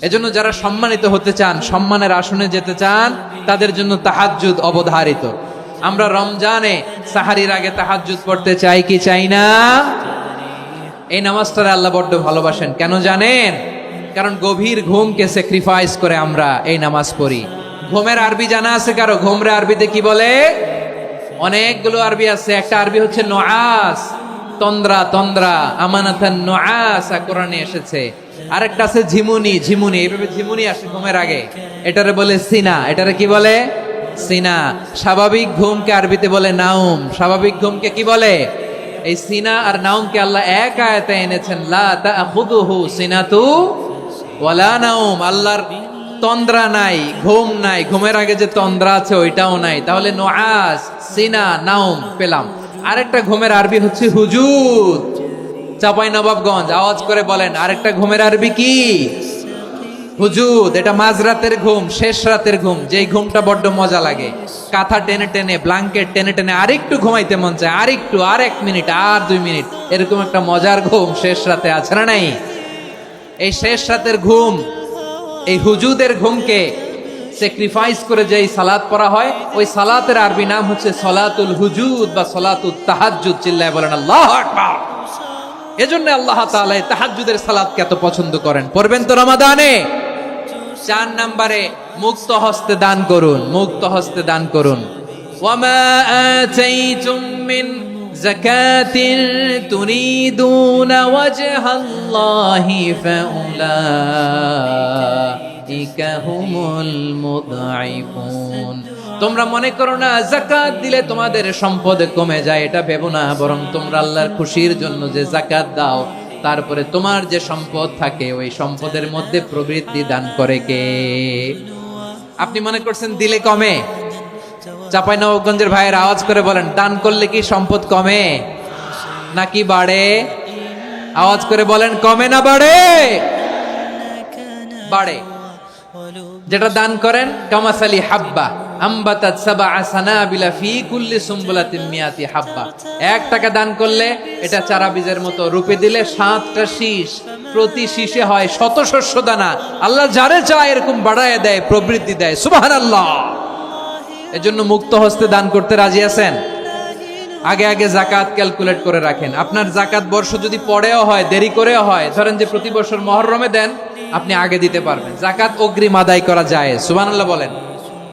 এজন্য যারা সম্মানিত হতে চান, সম্মানের আসনে যেতে চান, তাদের জন্য তাহাজ্জুদ অবধারিত। আমরা রমজানে সাহারির আগে তাহাজ্জুদ পড়তে চাই কি চাই না? এই নামাজটারে আল্লাহ বড্ড ভালোবাসেন। কেন জানেন? কারণ গভীর ঘুমকে স্যাক্রিফাইস করে আমরা এই নামাজ পড়ি। ঘুমের আরবি জানা আছে কারো? ঘুমরে আরবিতে কি বলে? অনেকগুলো আরবি আছে। একটা আরবি হচ্ছে নুআস, তন্দ্রা, তন্দ্রা, আমানাতান নুআস কোরআনে এসেছে। আরেকটা আছে ঝিমুনি, ঝিমুনি, এইভাবে ঝিমুনি আসে ঘুমের আগে, এটারে বলে সিনা। এটারে কি বলে? সিনা। স্বাভাবিক ঘুমকে আরবিতে বলে নাউম। স্বাভাবিক ঘুমকে কি বলে? এই সিনা আর নাউমকে আল্লাহ এক আয়াতে এনেছেন, লা তাখুযুহু সিনাতু ওয়ালা নাউম। আল্লাহর তন্দ্রা নাই, ঘুম নাই। ঘুমের আগে যে তন্দ্রা আছে ওইটাও নাই। তাহলে নুআস, সিনা, নাউম পেলাম। আরেকটা ঘুমের আরবি হচ্ছে হুজুদ। চাঁপাইনবাবগঞ্জ আওয়াজ করে বলেন, আরেকটা ঘুমের আরবি কি? হুজুদ। এটা মাঝরাতের ঘুম, শেষ রাতের ঘুম, যেই ঘুমটা বড্ড মজা লাগে। কাঁথা টেনে টেনে, ব্ল্যাঙ্কেট টেনে টেনে আরেকটু ঘুমাইতে মন চায়, আরেকটু, আর 1 মিনিট, আর 2 মিনিট, এরকম একটা মজার ঘুম শেষ রাতে আছে না নাই? এই শেষ রাতের ঘুম, এই হুজুদের ঘুমকে স্যাক্রিফাইস করে যেই সালাত পড়া হয়, ওই সালাতের আরবি নাম হচ্ছে সলাতুল হুজুদ বা সলাতুত তাহাজ্জুদ। চিল্লায় বলেন আল্লাহু আকবার। এজন্য আল্লাহ তাআলা এই তাহাজ্জুদের সালাতকে এত পছন্দ করেন। পড়বেন তো রমাদানে। 4 নম্বরে মুক্ত হস্তে দান করুন, মুক্ত হস্তে দান করুন। ওয়ামা আতাইতুম মিন যাকাতিন তুরিদুনা ওয়াজহাল্লাহি ফাউলাইকা হুমুল মুদঈফুন। তোমরা মনে করো না যাকাত দিলে তোমাদের সম্পদ কমে যায়, এটা ভেবো না। বরং তোমরা আল্লাহর খুশির জন্য যে যাকাত দাও, তারপরে তোমার যে সম্পদ থাকে ওই সম্পদের মধ্যে প্রবৃদ্ধি দান করে কে? আপনি মনে করছেন দিলে কমে? চাঁপাইনবাবগঞ্জের ভাইয়ের আওয়াজ করে বলেন, দান করলে কি সম্পদ কমে নাকি বাড়ে? আওয়াজ করে বলেন, কমে না বাড়ে? বাড়ে। যেটা দান করেন, কামাসালি হাব্বা আম্বাতাত সাবআ সানাবিলা ফি কুল্লি সুমবুলাতিন মিয়াতি হাব্বা। 1 টাকা দান করলে এটা চারা বীজের মতো, রূপে দিলে 7টা শীষ, প্রতি শীষে হয় 100 শস্য দানা। আল্লাহ যারে চায় এরকম বাড়ায় দেয়, প্রবৃদ্ধি দেয়। সুবহানাল্লাহ। এজন্য মুক্ত হস্তে দান করতে রাজি আছেন? আগে আগে যাকাত ক্যালকুলেট করে রাখেন। আপনার যাকাত বর্ষ যদি পরেও হয়, দেরি করেও হয়, ধরেন যে প্রতি বছর মুহররমে দেন, আপনি আগে দিতে পারবেন। যাকাত অগ্রিম আদায় করা যায়। সুবহানাল্লাহ বলেন।